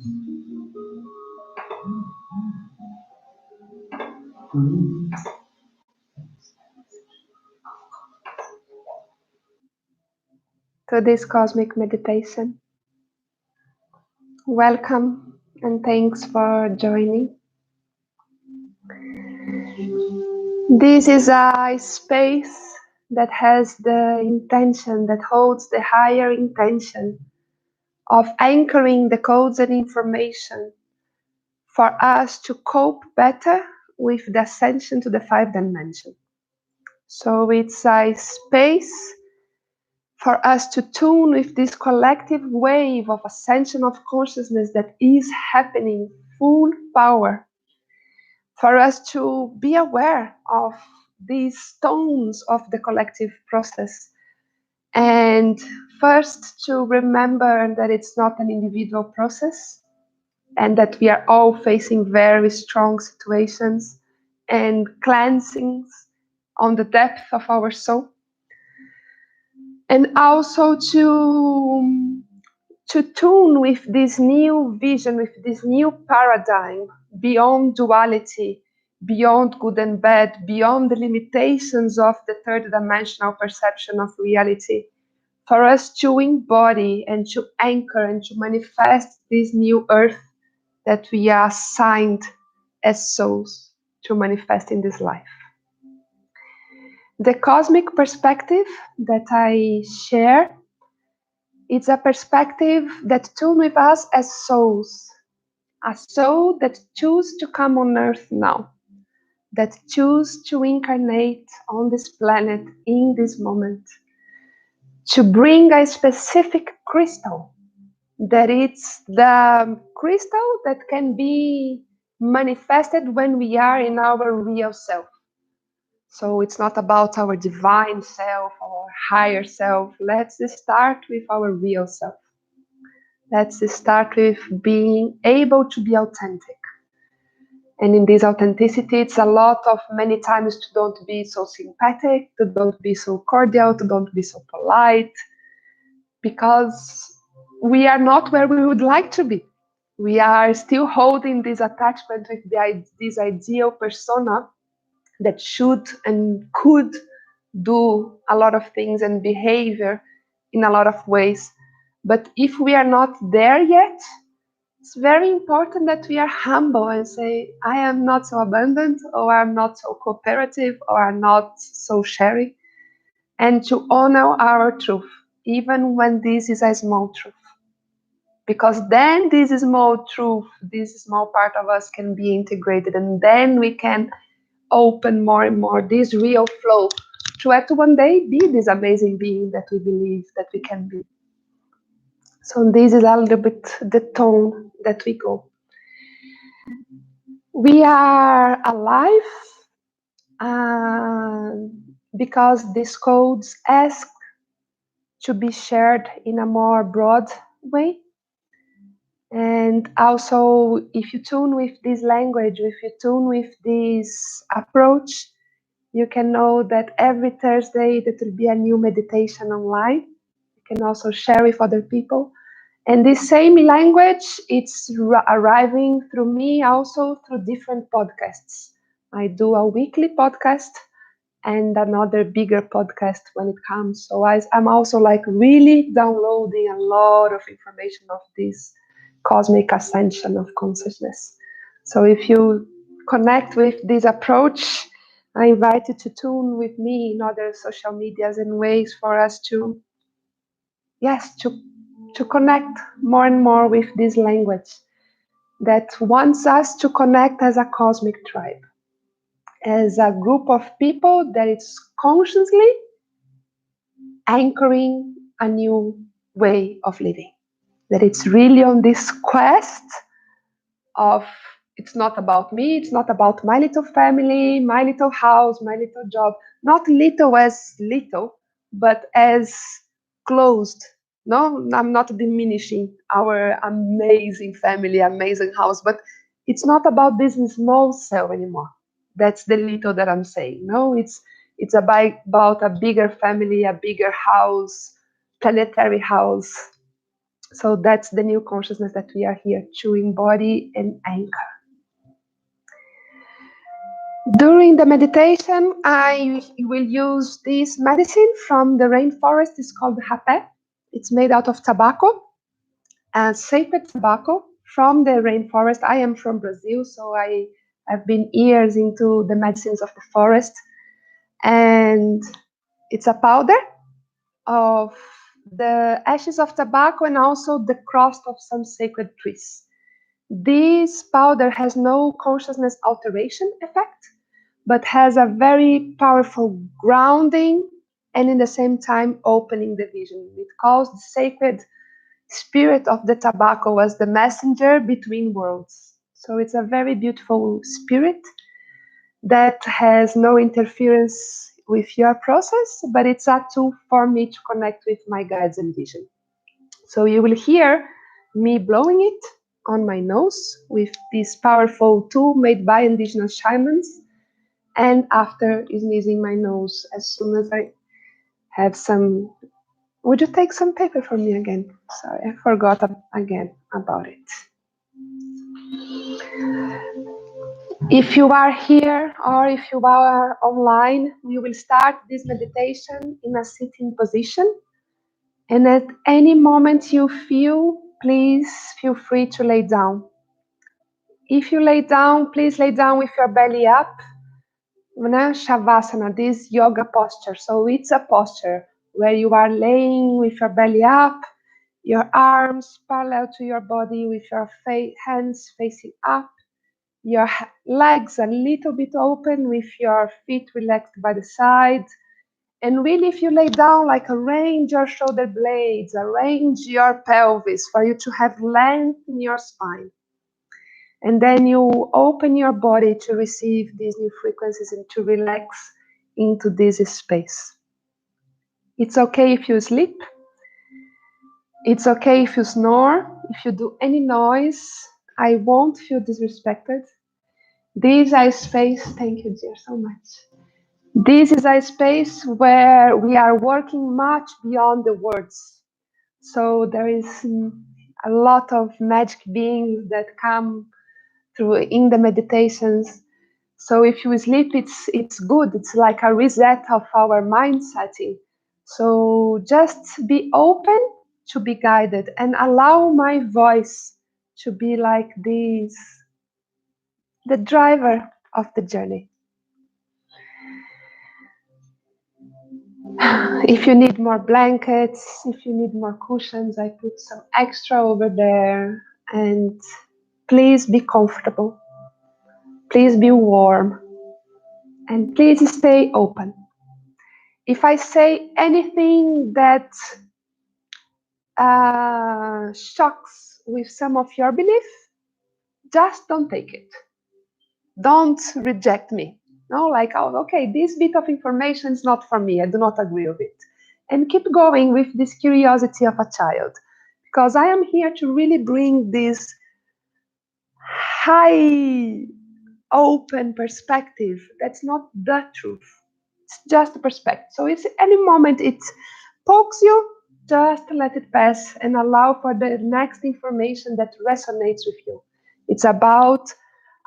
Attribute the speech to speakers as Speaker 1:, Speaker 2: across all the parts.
Speaker 1: To this cosmic meditation. Welcome and thanks for joining. This is a space that has the intention, that holds the higher intention of anchoring the codes and information for us to cope better with the ascension to the 5th dimension. So it's a space for us to tune with this collective wave of ascension of consciousness that is happening full power, for us to be aware of these tones of the collective process, and first to remember that it's not an individual process and that we are all facing very strong situations and cleansings on the depth of our soul, and also to tune with this new vision, with this new paradigm, beyond duality, beyond good and bad, beyond the limitations of the third dimensional perception of reality, for us to embody and to anchor and to manifest this new earth that we are assigned as souls to manifest in this life. The cosmic perspective that I share, it's a perspective that tunes with us as souls, a soul that chooses to come on earth now, that chooses to incarnate on this planet in this moment, to bring a specific crystal, that it's the crystal that can be manifested when we are in our real self. So it's not about our divine self or higher self. Let's start with our real self. Let's start with being able to be authentic. And in this authenticity, it's a lot of many times to don't be so sympathetic, to don't be so cordial, to don't be so polite, because we are not where we would like to be. We are still holding this attachment with this ideal persona that should and could do a lot of things and behavior in a lot of ways. But if we are not there yet, it's very important that we are humble and say, I am not so abundant, or I'm not so cooperative, or I'm not so sharing, and to honor our truth, even when this is a small truth. Because then this small truth, this small part of us can be integrated, and then we can open more and more this real flow to one day be this amazing being that we believe that we can be. So this is a little bit the tone that we go. We are alive because these codes ask to be shared in a more broad way. And also, if you tune with this language, if you tune with this approach, you can know that every Thursday there will be a new meditation online. You can also share with other people. And this same language, it's arriving through me also through different podcasts. I do a weekly podcast and another bigger podcast when it comes. So I'm also like really downloading a lot of information of this cosmic ascension of consciousness. So if you connect with this approach, I invite you to tune with me in other social medias and ways for us to connect more and more with this language that wants us to connect as a cosmic tribe, as a group of people that is consciously anchoring a new way of living. That it's really on this quest of, it's not about me, it's not about my little family, my little house, my little job, not little as little, but as closed. No, I'm not diminishing our amazing family, amazing house, but it's not about this small cell anymore. That's the little that I'm saying. No, it's about a bigger family, a bigger house, planetary house, So that's the new consciousness that we are here to embody and anchor. During the meditation, I will use this medicine from the rainforest. It's called rapé. It's made out of tobacco, and sacred tobacco from the rainforest. I am from Brazil, so I have been years into the medicines of the forest. And it's a powder of the ashes of tobacco and also the crust of some sacred trees. This powder has no consciousness alteration effect, but has a very powerful grounding and in the same time opening the vision. It calls the sacred spirit of the tobacco as the messenger between worlds. So it's a very beautiful spirit that has no interference with your process, but it's a tool for me to connect with my guides and vision. So you will hear me blowing it on my nose with this powerful tool made by indigenous shamans, and after sneezing my nose as soon as I have some. Would you take some paper for me again? Sorry, I forgot again about it. If you are here or if you are online, we will start this meditation in a sitting position. And at any moment you feel, please feel free to lay down. If you lay down, please lay down with your belly up. Shavasana, this yoga posture. So it's a posture where you are laying with your belly up, your arms parallel to your body with your hands facing up, your legs a little bit open with your feet relaxed by the side. And really, if you lay down, like arrange your shoulder blades, arrange your pelvis for you to have length in your spine. And then you open your body to receive these new frequencies and to relax into this space. It's okay if you sleep. It's okay if you snore. If you do any noise, I won't feel disrespected. This is a space, thank you, dear, so much. This is a space where we are working much beyond the words. So there is a lot of magic beings that come through in the meditations. So if you sleep, it's good. It's like a reset of our mind setting. So just be open to be guided and allow my voice to be like this, the driver of the journey. If you need more blankets, if you need more cushions, I put some extra over there. And please be comfortable. Please be warm. And please stay open. If I say anything that shocks with some of your belief, just don't take it. Don't reject me. No, like, oh, okay, this bit of information is not for me. I do not agree with it. And keep going with this curiosity of a child, because I am here to really bring this high open perspective. That's not the truth. It's just a perspective. So it's any moment it pokes you, just let it pass and allow for the next information that resonates with you. It's about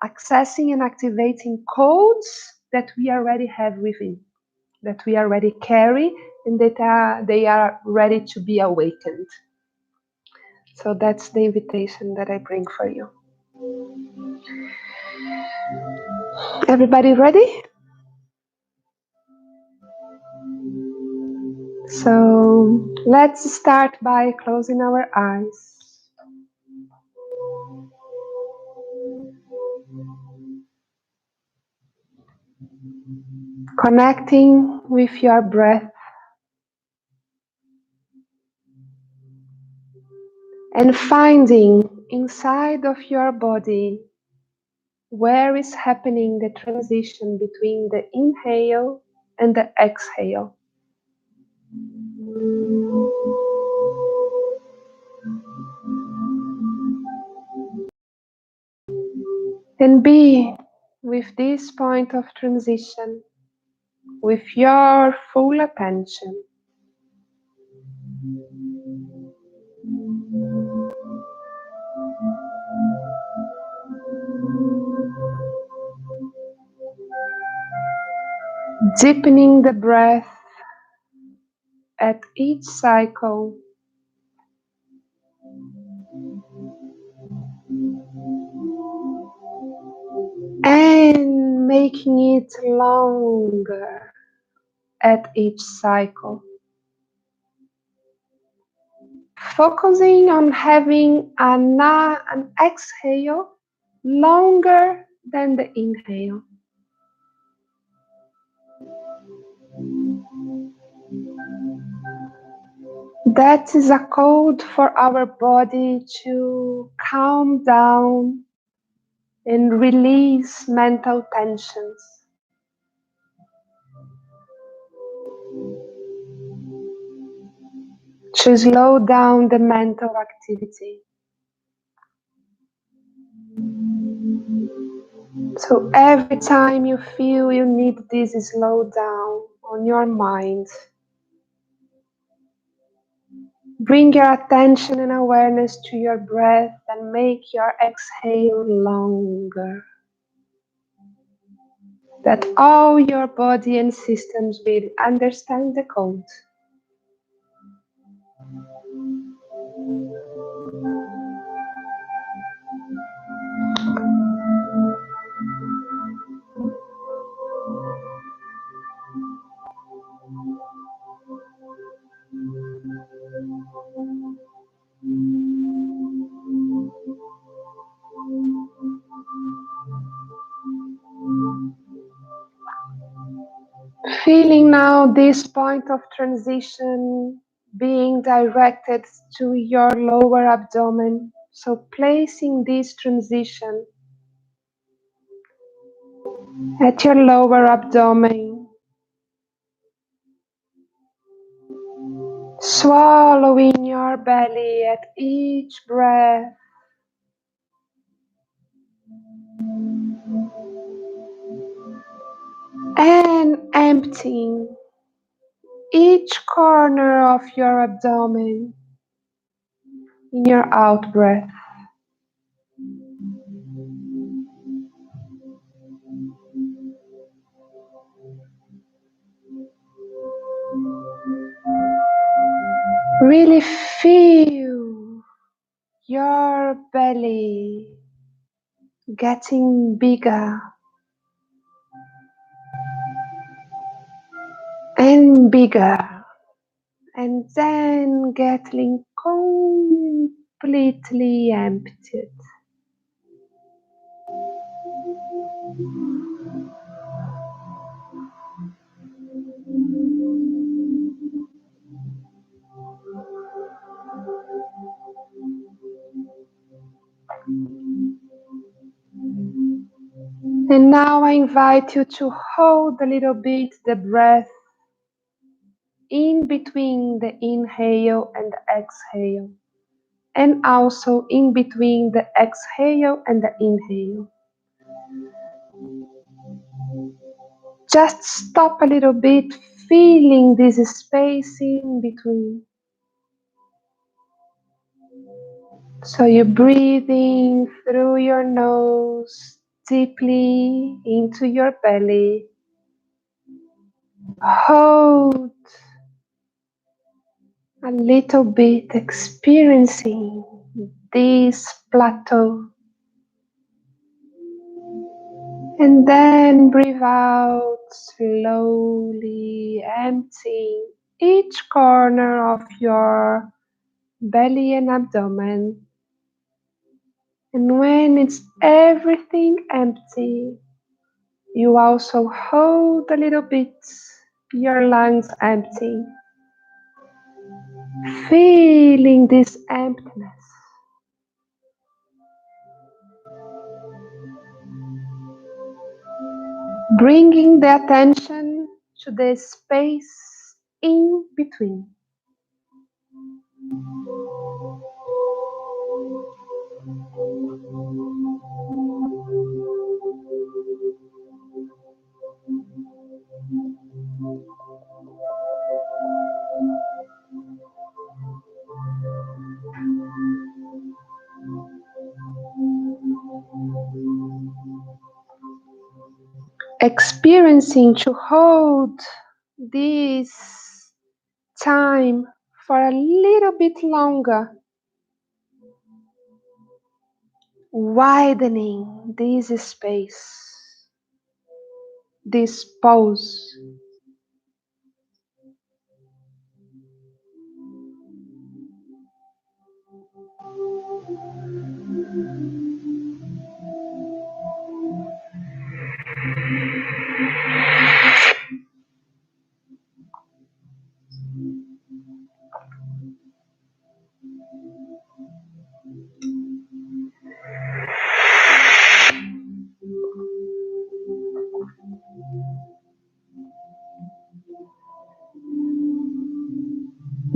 Speaker 1: accessing and activating codes that we already have within, that we already carry, and that they are ready to be awakened. So that's the invitation that I bring for you. Everybody ready? So let's start by closing our eyes. Connecting with your breath and finding inside of your body where is happening the transition between the inhale and the exhale. And be with this point of transition with your full attention. deepening the breath at each cycle, and making it longer at each cycle. Focusing on having an exhale longer than the inhale. That is a code for our body to calm down and release mental tensions. To slow down the mental activity. So every time you feel you need this slow down on your mind, bring your attention and awareness to your breath and make your exhale longer. That all your body and systems will understand the code. Feeling now this point of transition being directed to your lower abdomen. So placing this transition at your lower abdomen, swallowing your belly at each breath, and emptying each corner of your abdomen in your out breath. Really feel your belly getting bigger and bigger, and then getting completely emptied. And now I invite you to hold a little bit the breath in between the inhale and the exhale, and also in between the exhale and the inhale. Just stop a little bit, feeling this space in between. So you breathe in through your nose, deeply into your belly. Hold a little bit, experiencing this plateau. And then breathe out slowly, emptying each corner of your belly and abdomen. And when it's everything empty, you also hold a little bit your lungs empty, feeling this emptiness. Bringing the attention to the space in between. experiencing to hold this time for a little bit longer, widening this space, this pause.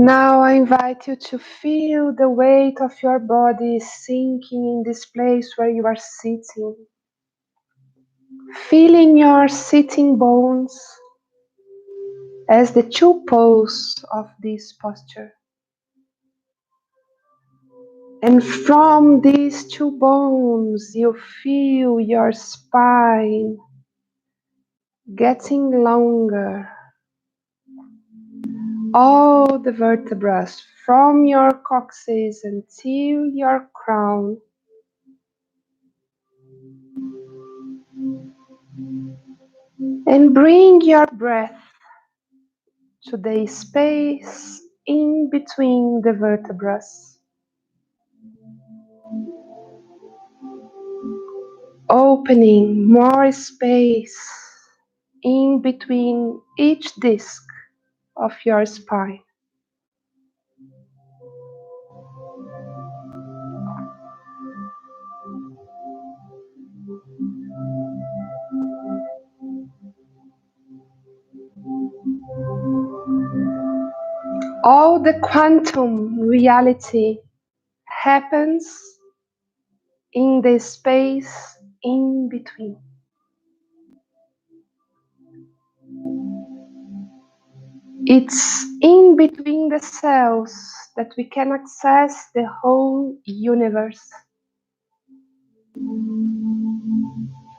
Speaker 1: Now I invite you to feel the weight of your body sinking in this place where you are sitting. Feeling your sitting bones as the two poles of this posture. And from these two bones, you feel your spine getting longer. All the vertebrae from your coccyx until your crown. And bring your breath to the space in between the vertebrae. Opening more space in between each disc of your spine. All the quantum reality happens in the space in between. It's in between the cells that we can access the whole universe.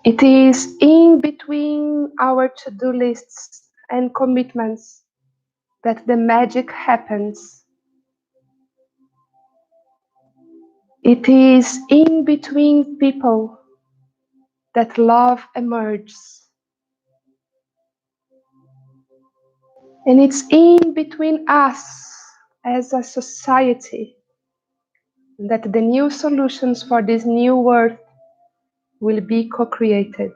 Speaker 1: It is in between our to-do lists and commitments that the magic happens. It is in between people that love emerges. And it's in between us as a society that the new solutions for this new world will be co-created.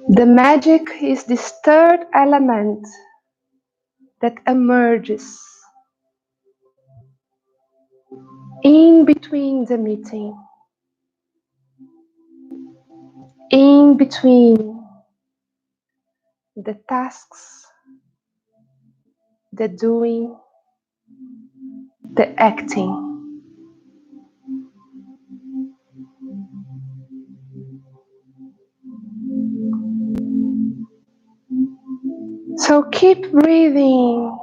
Speaker 1: The magic is this third element that emerges in between the meeting, in between the tasks, the doing, the acting. So keep breathing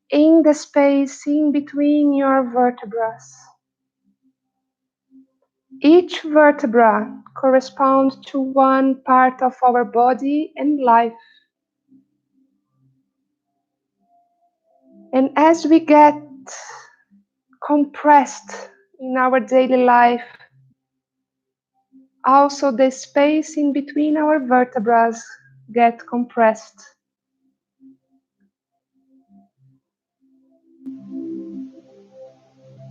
Speaker 1: in the space in between your vertebrae. Each vertebra corresponds to one part of our body and life. And as we get compressed in our daily life, also the space in between our vertebrae get compressed.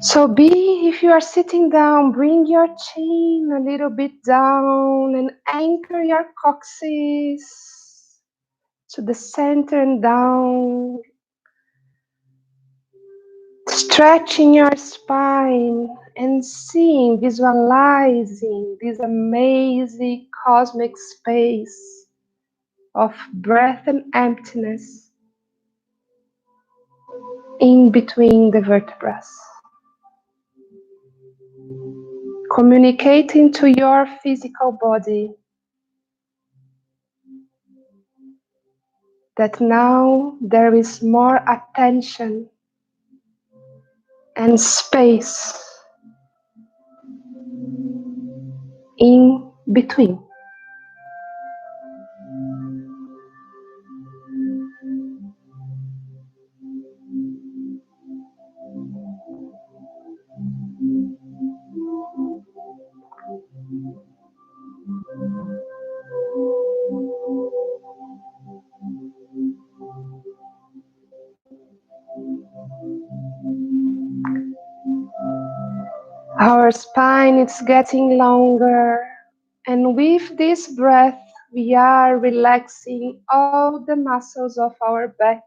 Speaker 1: So if you are sitting down, bring your chin a little bit down and anchor your coccyx to the center and down. Stretching your spine and seeing, visualizing this amazing cosmic space of breath and emptiness in between the vertebrae. Communicating to your physical body that now there is more attention and space in between. Our spine is getting longer, and with this breath, we are relaxing all the muscles of our back,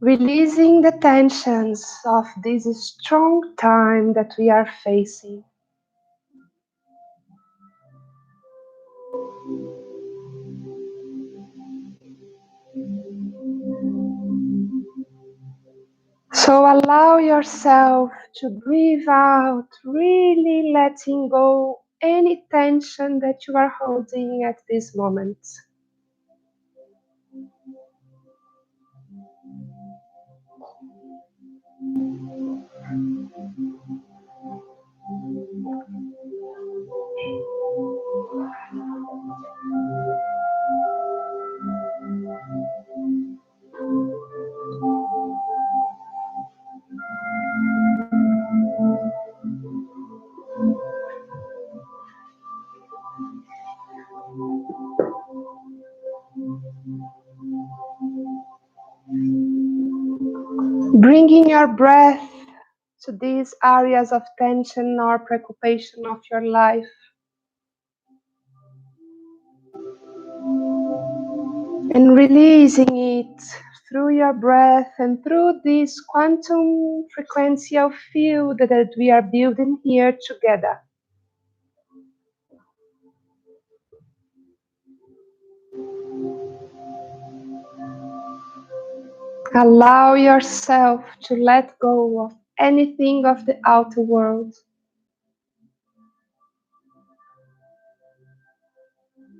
Speaker 1: releasing the tensions of this strong time that we are facing. So allow yourself to breathe out, really letting go any tension that you are holding at this moment. Bringing your breath to these areas of tension or preoccupation of your life. And releasing it through your breath and through this quantum frequential field that we are building here together. Allow yourself to let go of anything of the outer world.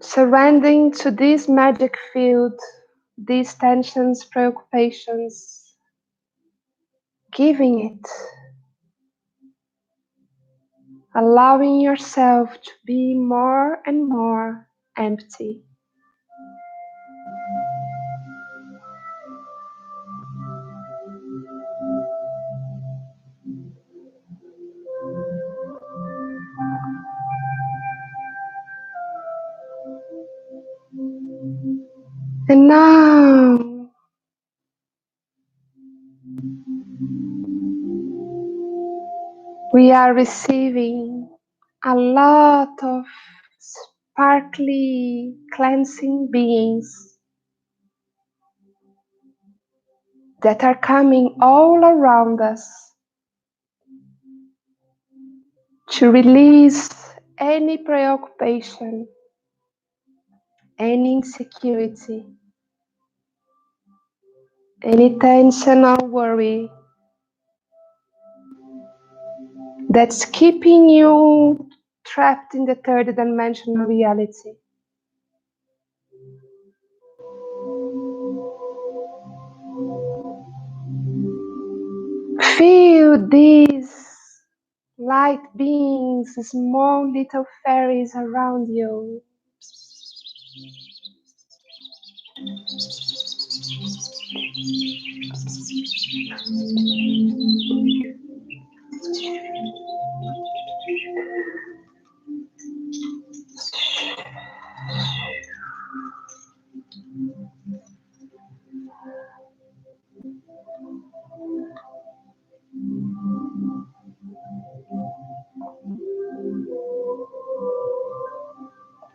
Speaker 1: Surrendering to this magic field, these tensions, preoccupations, giving it, allowing yourself to be more and more empty. And now, we are receiving a lot of sparkly, cleansing beings that are coming all around us to release any preoccupation, any insecurity, any tension or worry that's keeping you trapped in the third dimensional reality. Feel these light beings, small little fairies around you.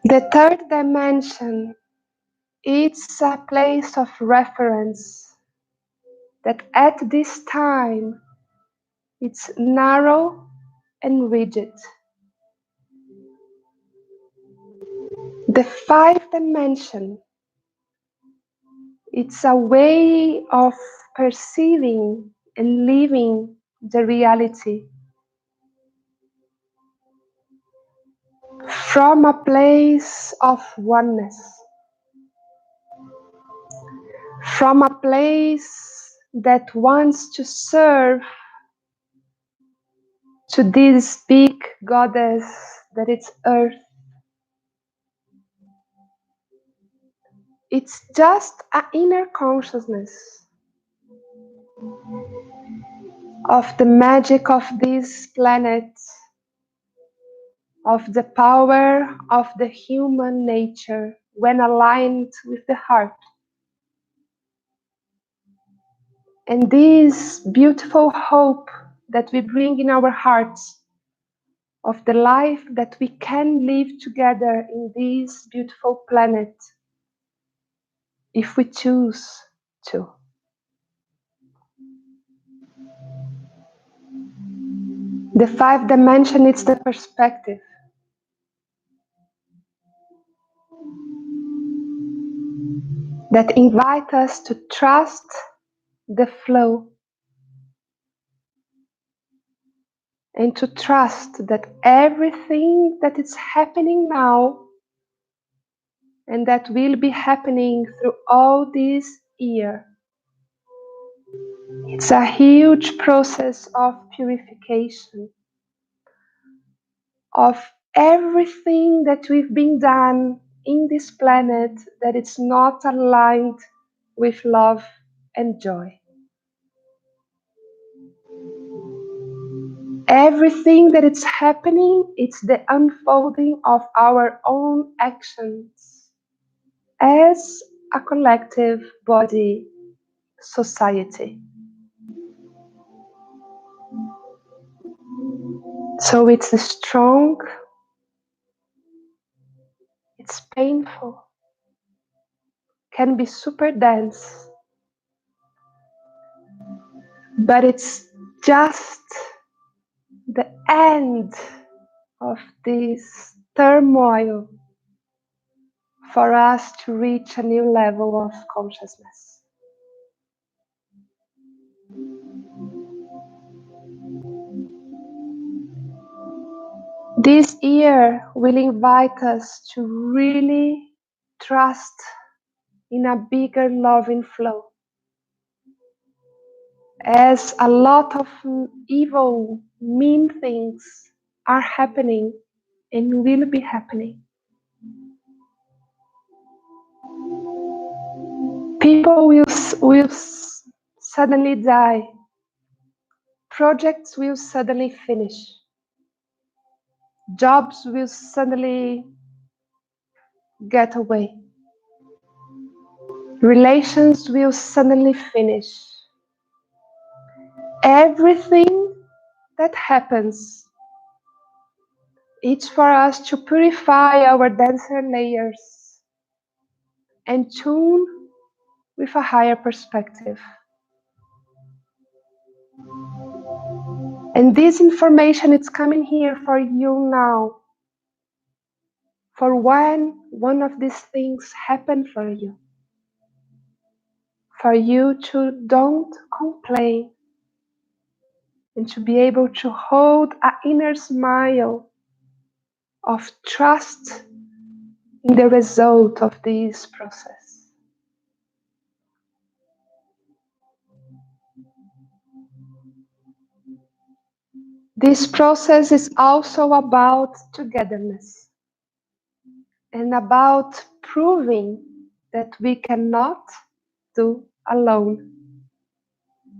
Speaker 1: The third dimension, it's a place of reference that at this time it's narrow and rigid. The fifth dimension, it's a way of perceiving and living the reality from a place of oneness, from a place that wants to serve to this big goddess that is Earth. It's just an inner consciousness of the magic of this planet, of the power of the human nature when aligned with the heart. And this beautiful hope that we bring in our hearts of the life that we can live together in this beautiful planet if we choose to. The fifth dimension is the perspective. That invite us to trust the flow and to trust that everything that is happening now and that will be happening through all this year, it's a huge process of purification of everything that we've been done in this planet that is not aligned with love and joy. Everything that is happening, it's the unfolding of our own actions as a collective body society. So it's strong, it's painful, can be super dense, but it's just the end of this turmoil for us to reach a new level of consciousness. This year will invite us to really trust in a bigger loving flow, as a lot of evil, mean things are happening and will be happening. People will suddenly die. Projects will suddenly finish. Jobs will suddenly get away. Relations will suddenly finish. Everything that happens, it's for us to purify our denser layers and tune with a higher perspective. And this information is coming here for you now. For when one of these things happen for you. For you to don't complain and to be able to hold an inner smile of trust in the result of this process. This process is also about togetherness and about proving that we cannot do alone.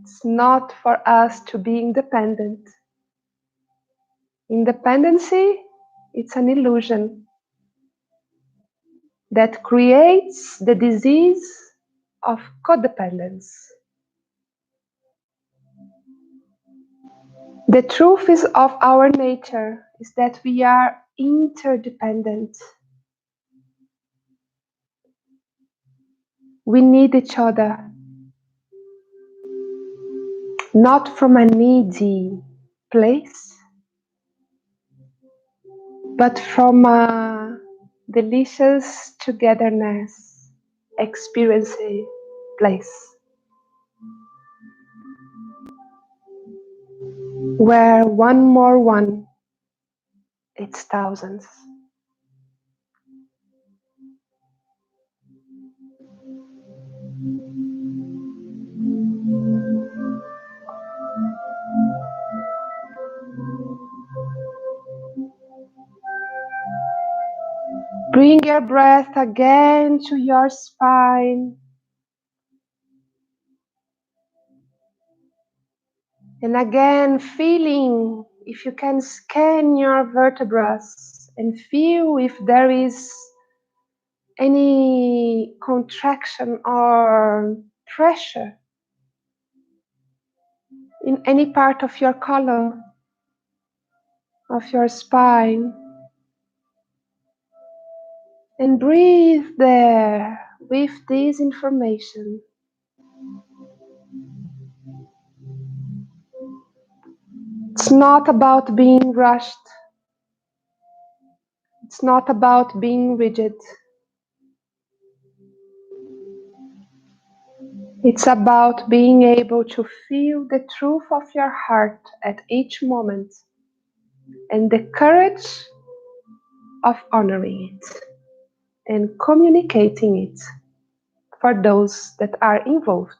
Speaker 1: It's not for us to be independent. Independency, it's an illusion that creates the disease of codependence. The truth is of our nature is that we are interdependent. We need each other, not from a needy place, but from a delicious togetherness experience place, where one more one, it's thousands. Bring your breath again to your spine. And again, feeling if you can scan your vertebrae and feel if there is any contraction or pressure in any part of your column, of your spine. And breathe there with this information. It's not about being rushed. It's not about being rigid. It's about being able to feel the truth of your heart at each moment and the courage of honoring it and communicating it for those that are involved.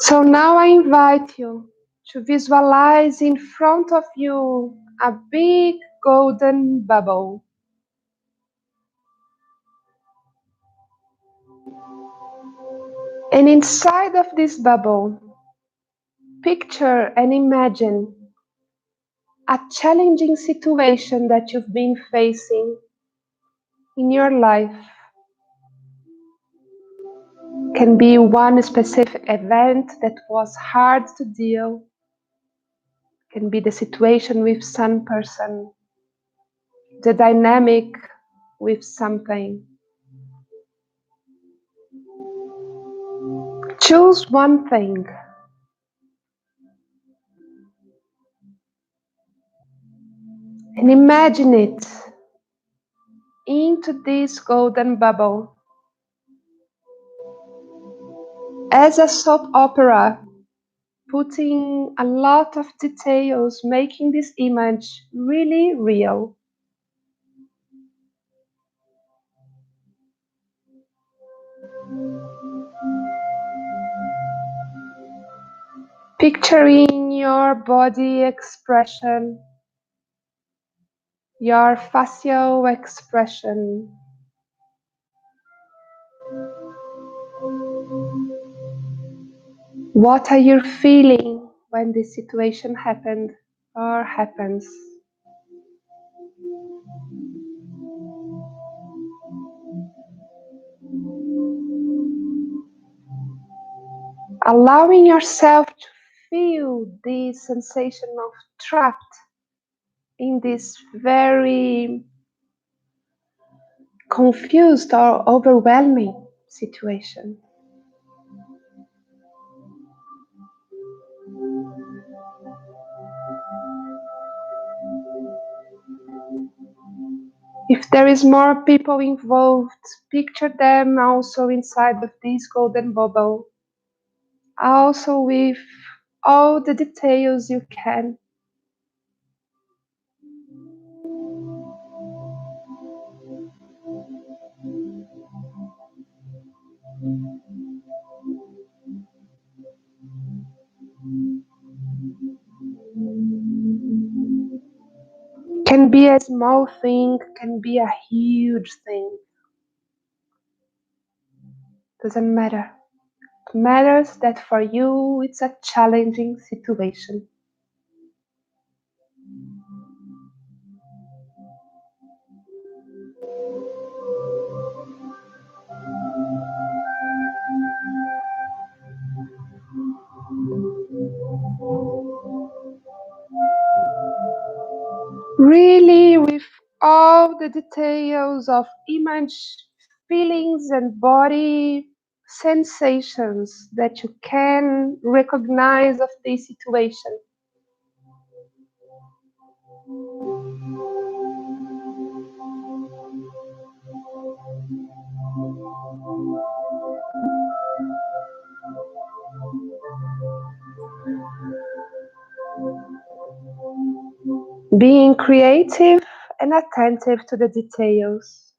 Speaker 1: So now I invite you to visualize in front of you a big golden bubble. And inside of this bubble, picture and imagine a challenging situation that you've been facing in your life. Can be one specific event that was hard to deal. Can be the situation with some person, the dynamic with something. Choose one thing. And imagine it into this golden bubble as a soap opera, putting a lot of details, making this image really real. Picturing your body expression, your facial expression. What are you feeling when this situation happened or happens? Allowing yourself to feel this sensation of trapped in this very confused or overwhelming situation. If there is more people involved, picture them also inside of this golden bubble, also with all the details you can. Can be a small thing, can be a huge thing. Doesn't matter. It matters that for you it's a challenging situation. Really, with all the details of image, feelings, and body sensations that you can recognize of this situation. Being creative and attentive to the details.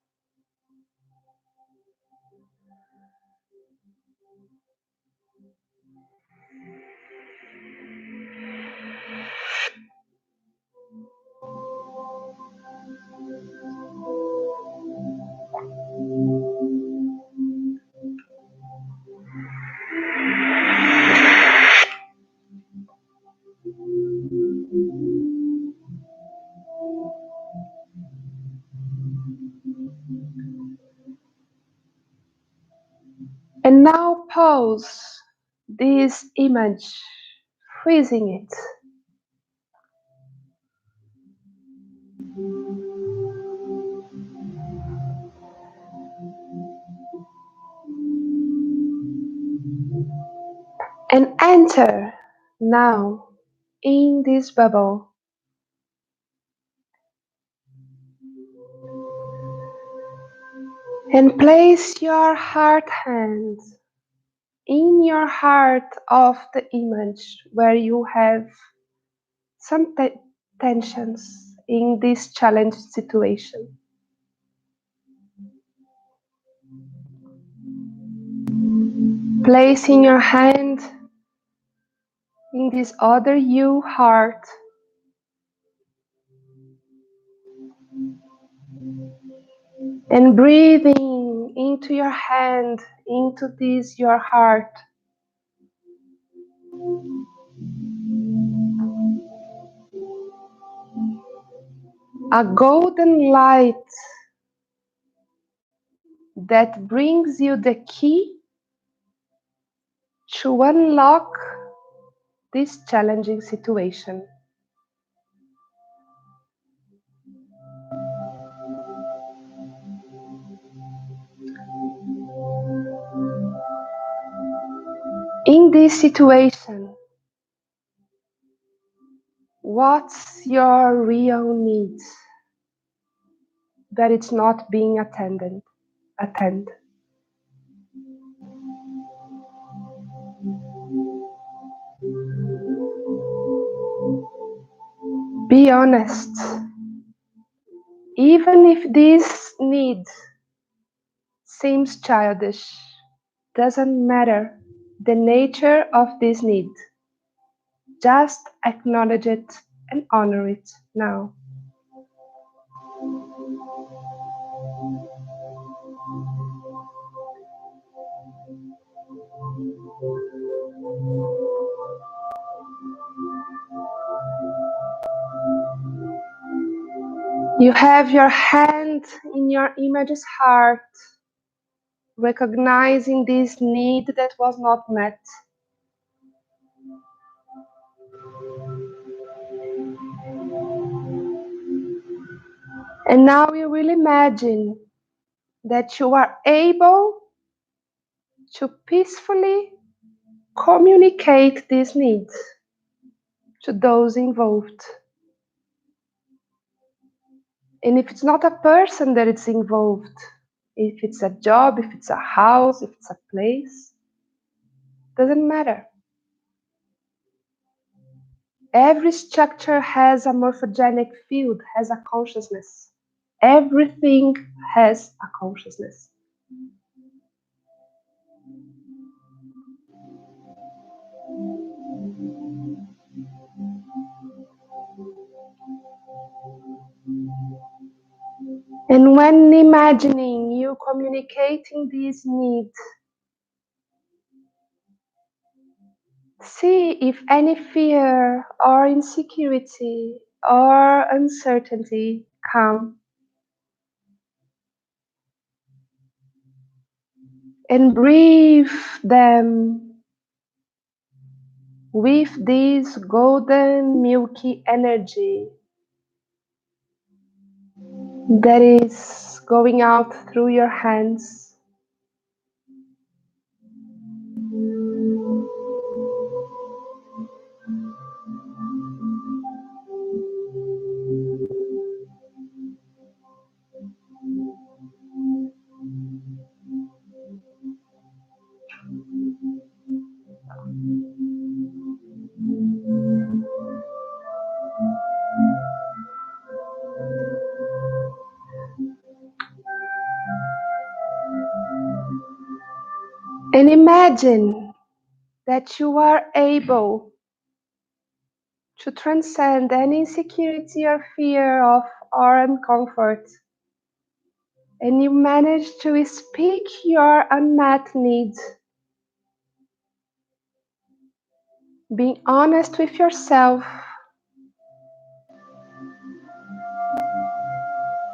Speaker 1: pause this image, freezing it. And enter now in this bubble. And place your heart hand in your heart of the image where you have some tensions in this challenge situation. Placing your hand in this other you heart and breathing into your hand, into this your heart. A golden light that brings you the key to unlock this challenging situation. In this situation, what's your real need that it's not being attended? Be honest. Even if this need seems childish, doesn't matter the nature of this need. Just acknowledge it and honor it now. You have your hand in your image's heart, recognizing this need that was not met. And now you will imagine that you are able to peacefully communicate these needs to those involved. And if it's not a person that is involved, if it's a job, if it's a house, if it's a place, doesn't matter. Every structure has a morphogenic field, has a consciousness. Everything has a consciousness. And when imagining you communicating these needs, see if any fear or insecurity or uncertainty come. And breathe them with this golden milky energy that is going out through your hands. And imagine that you are able to transcend any insecurity or fear of or uncomfort. And you manage to speak your unmet needs, being honest with yourself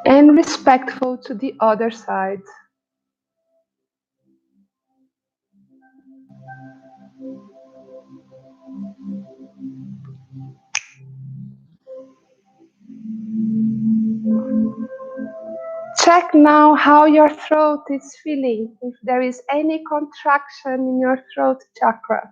Speaker 1: and respectful to the other side. Check now how your throat is feeling, if there is any contraction in your throat chakra.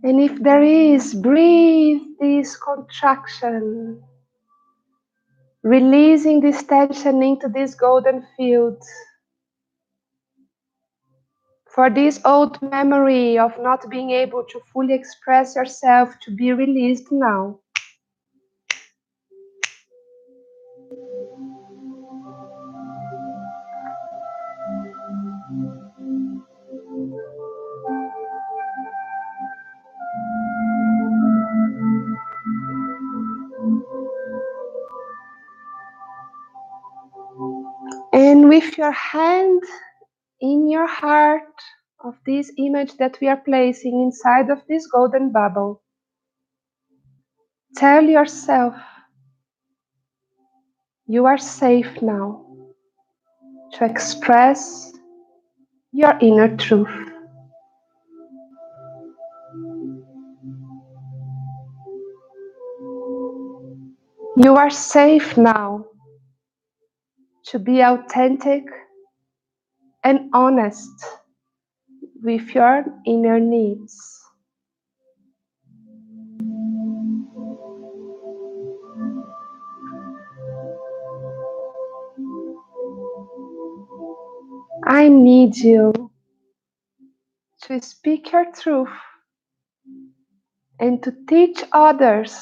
Speaker 1: And if there is, breathe this contraction, releasing this tension into this golden field. For this old memory of not being able to fully express yourself to be released now. And with your hand in your heart of this image that we are placing inside of this golden bubble, tell yourself you are safe now to express your inner truth. You are safe now to be authentic and honest with your inner needs. I need you to speak your truth and to teach others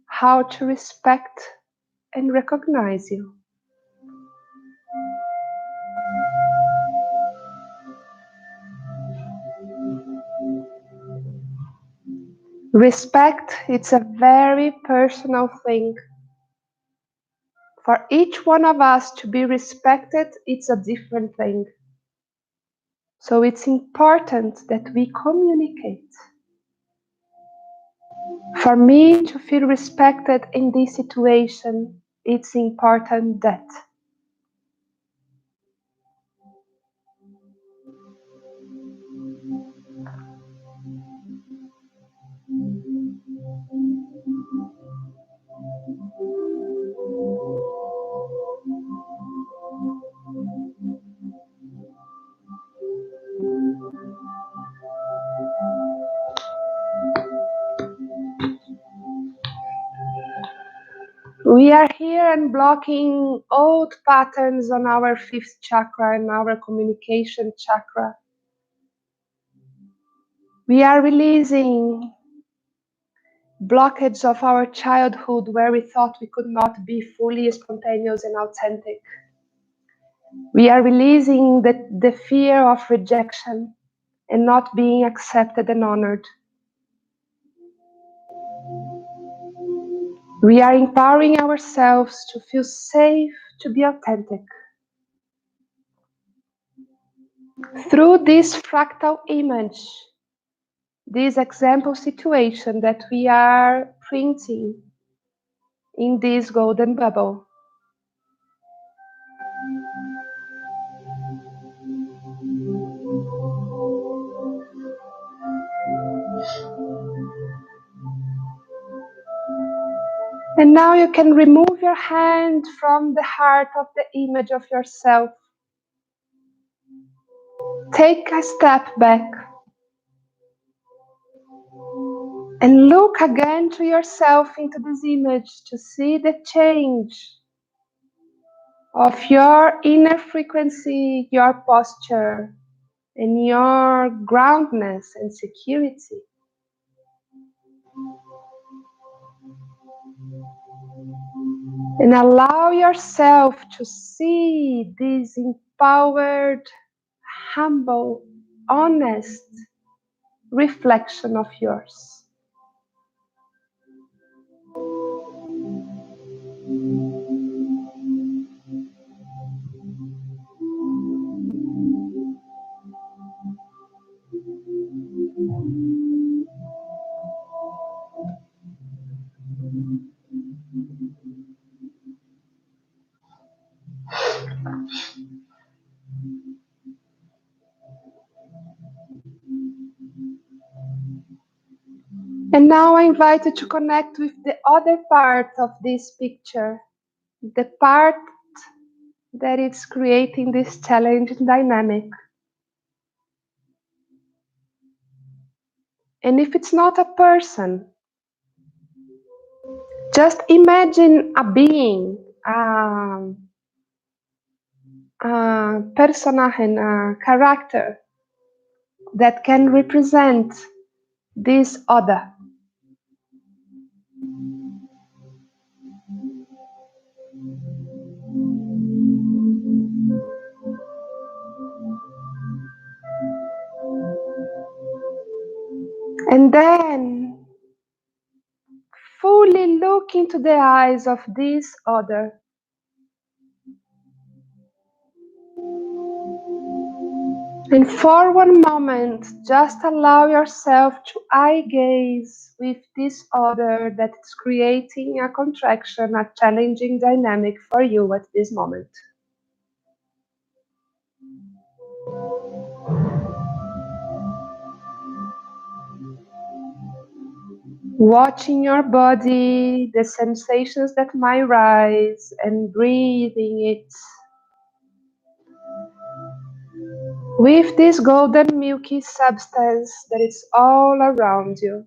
Speaker 1: how to respect and recognize you. Respect, it's a very personal thing. For each one of us to be respected, it's a different thing. So it's important that we communicate. For me to feel respected in this situation, it's important that we are here and blocking old patterns on our fifth chakra and our communication chakra. We are releasing blockage of our childhood where we thought we could not be fully spontaneous and authentic. We are releasing the fear of rejection and not being accepted and honored. We are empowering ourselves to feel safe to be authentic. Through this fractal image, this example situation that we are printing in this golden bubble, and now you can remove your hand from the heart of the image of yourself. Take a step back and look again to yourself into this image to see the change of your inner frequency, your posture, and your groundedness and security. And allow yourself to see this empowered, humble, honest reflection of yours. And now I invite you to connect with the other part of this picture, the part that is creating this challenging dynamic. And if it's not a person, just imagine a being, a personage, a character that can represent this other. And then fully look into the eyes of this other. And for one moment, just allow yourself to eye gaze with this other that is creating a contraction, a challenging dynamic for you at this moment. Watching your body, the sensations that might rise, and breathing it with this golden milky substance that is all around you.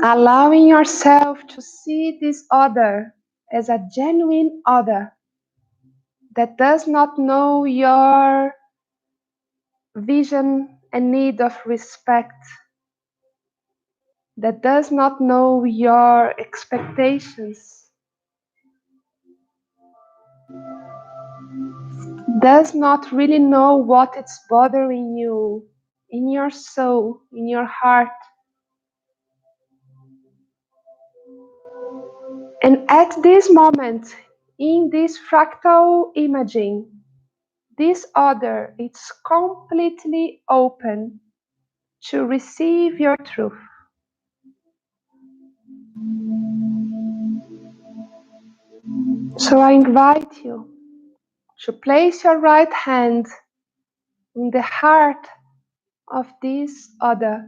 Speaker 1: Allowing yourself to see this other as a genuine other that does not know your vision and need of respect, that does not know your expectations, does not really know what is bothering you in your soul, in your heart. And at this moment, in this fractal imaging, this other is completely open to receive your truth. So I invite you to place your right hand in the heart of this other.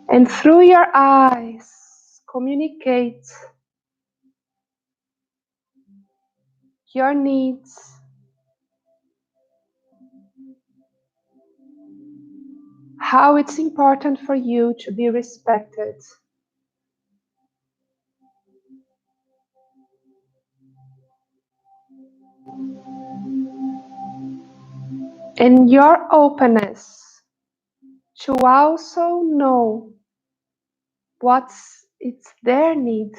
Speaker 1: And through your eyes, communicate your needs, how it's important for you to be respected. And your openness to also know it's their need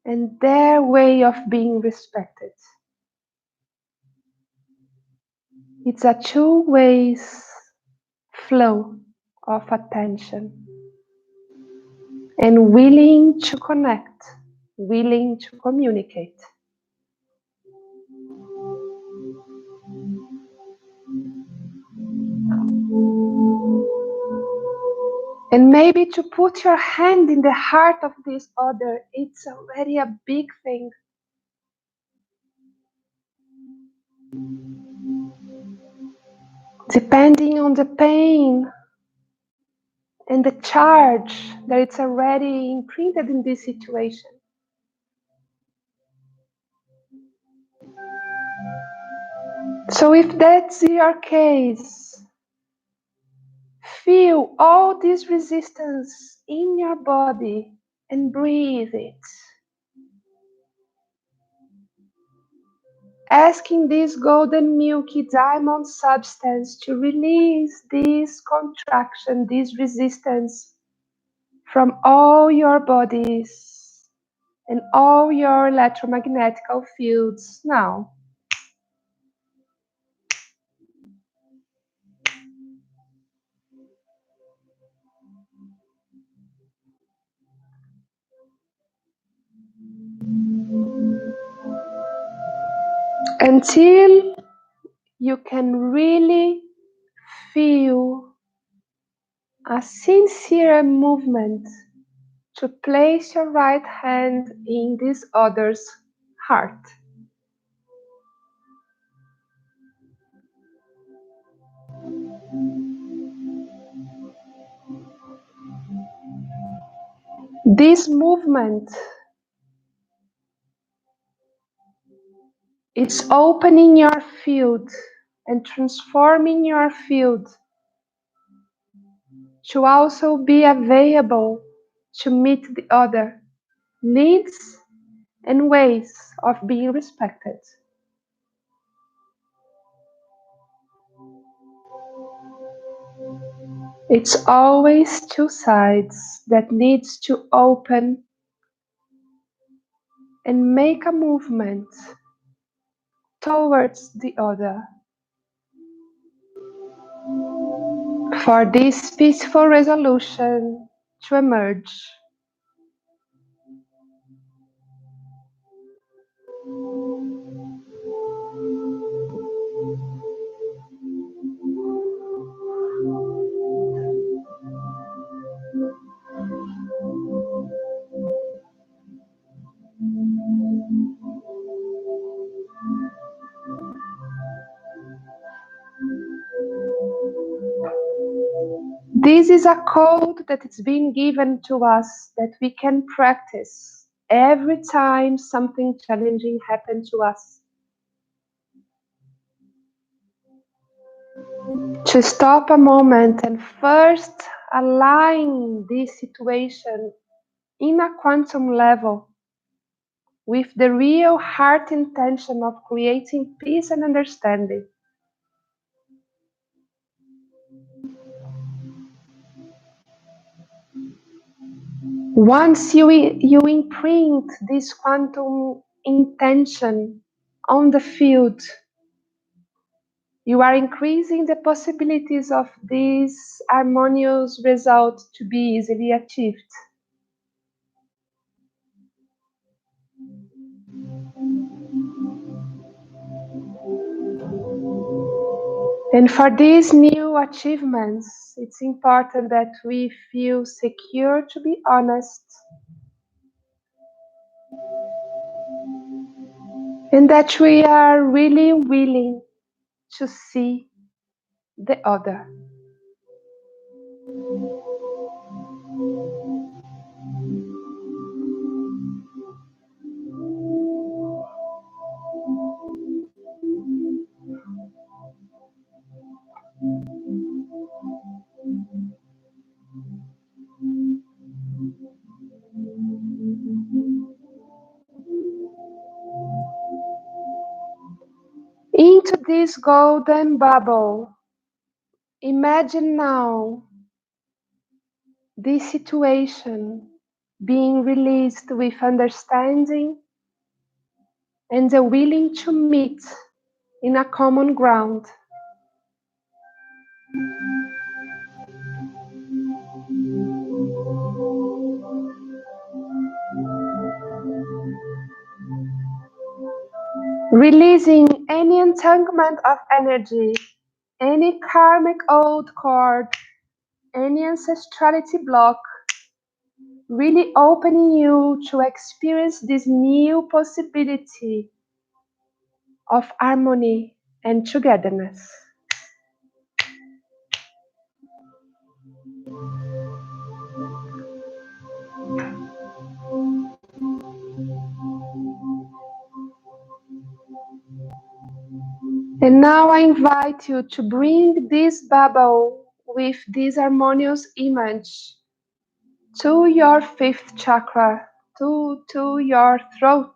Speaker 1: and their way of being respected. It's a two-way flow of attention and willing to connect, willing to communicate. And maybe to put your hand in the heart of this other, it's already a big thing. Depending on the pain and the charge that it's already imprinted in this situation. So if that's your case, feel all this resistance in your body and breathe it. Asking this golden milky diamond substance to release this contraction, this resistance from all your bodies and all your electromagnetic fields now. until you can really feel a sincere movement to place your right hand in this other's heart. This movement, it's opening your field and transforming your field to also be available to meet the other needs and ways of being respected. It's always two sides that needs to open and make a movement towards the other for this peaceful resolution to emerge. This is a code that is being given to us that we can practice every time something challenging happens to us. To stop a moment and first align this situation in a quantum level with the real heart intention of creating peace and understanding. Once you imprint this quantum intention on the field, you are increasing the possibilities of this harmonious result to be easily achieved. And for these new achievements, it's important that we feel secure to be honest and that we are really willing to see the other. Into this golden bubble, imagine now this situation being released with understanding and the willing to meet in a common ground. Releasing any entanglement of energy, any karmic old cord, any ancestrality block, really opening you to experience this new possibility of harmony and togetherness. And now I invite you to bring this bubble with this harmonious image to your fifth chakra, to your throat.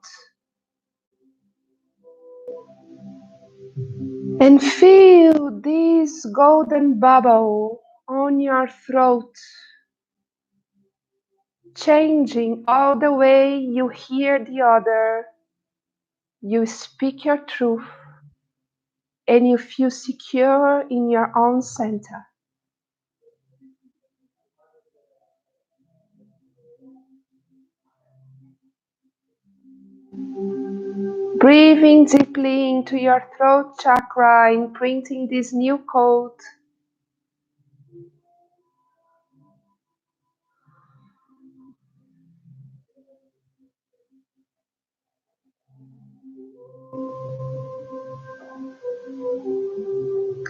Speaker 1: And feel this golden bubble on your throat, changing all the way you hear the other, you speak your truth, and you feel secure in your own center. Breathing deeply into your throat chakra, imprinting this new code.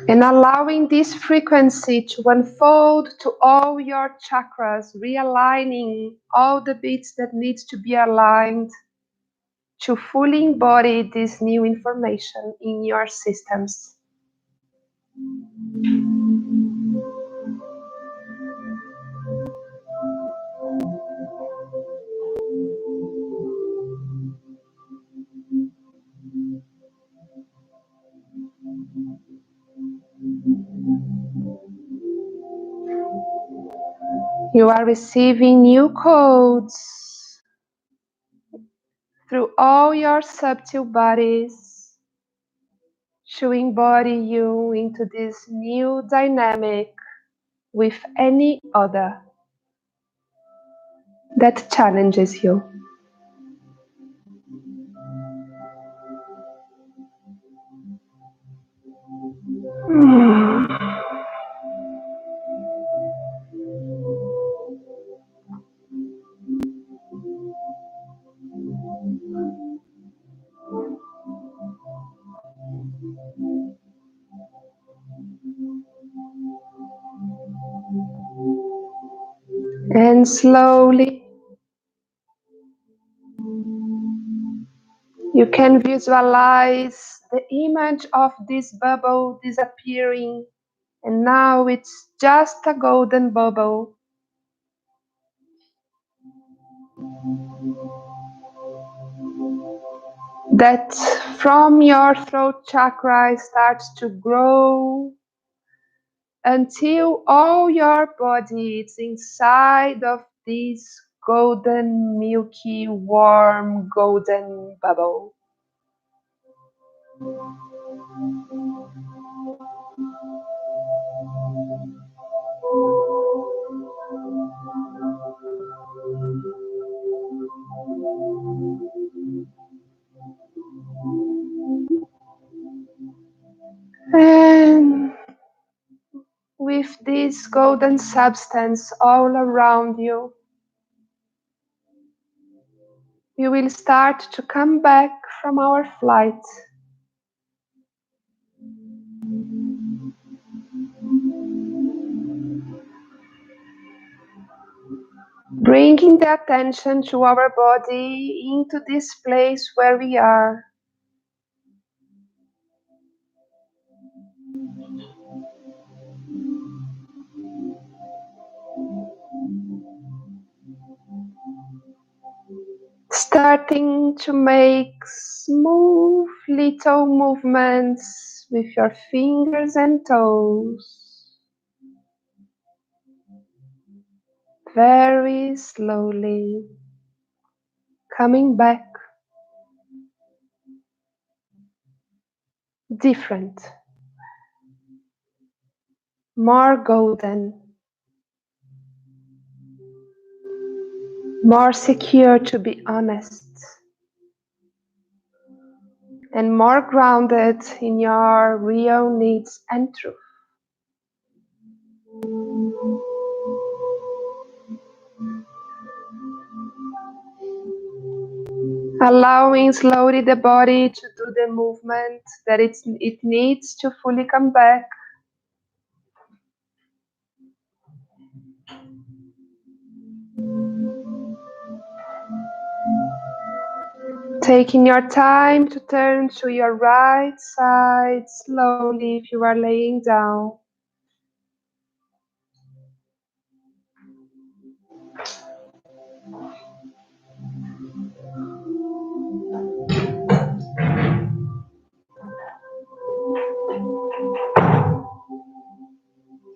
Speaker 1: And allowing this frequency to unfold to all your chakras, realigning all the bits that need to be aligned to fully embody this new information in your systems. You are receiving new codes through all your subtle bodies to embody you into this new dynamic with any other that challenges you. And slowly you can visualize the image of this bubble disappearing, and now it's just a golden bubble. That from your throat chakra starts to grow until all your body is inside of this golden, milky, warm, golden bubble. And with this golden substance all around you, you will start to come back from our flight. Bringing the attention to our body into this place where we are. Starting to make smooth little movements with your fingers and toes. Very slowly coming back. Different. More golden. More secure, to be honest. And more grounded in your real needs and truth. Allowing slowly the body to do the movement that it needs to fully come back. Taking your time to turn to your right side slowly if you are laying down.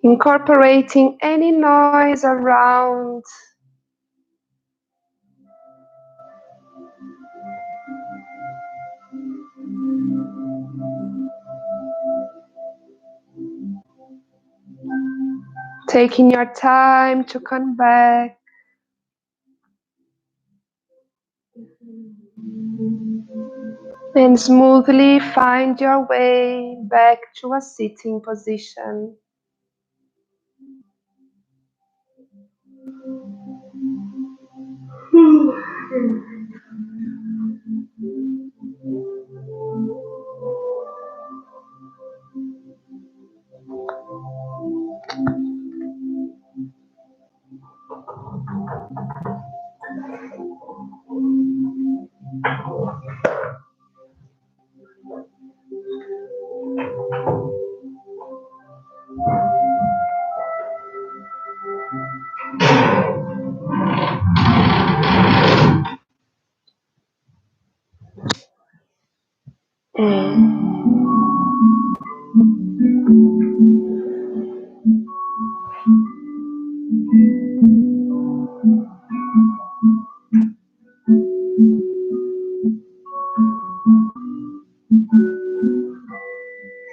Speaker 1: Incorporating any noise around. Taking your time to come back. And smoothly find your way back to a sitting position.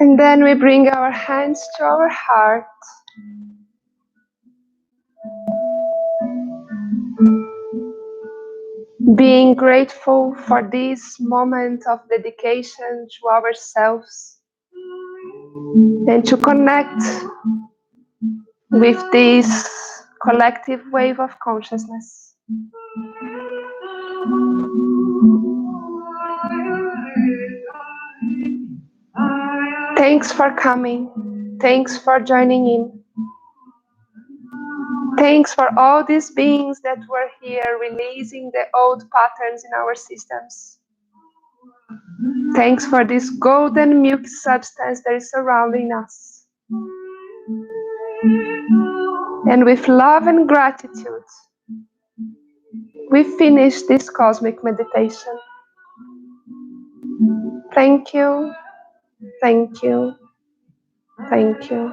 Speaker 1: And then we bring our hands to our heart. Being grateful for this moment of dedication to ourselves and to connect with this collective wave of consciousness. Thanks for coming. Thanks for joining in. Thanks for all these beings that were here releasing the old patterns in our systems. Thanks for this golden milk substance that is surrounding us. And with love and gratitude, we finish this cosmic meditation. Thank you, thank you, thank you.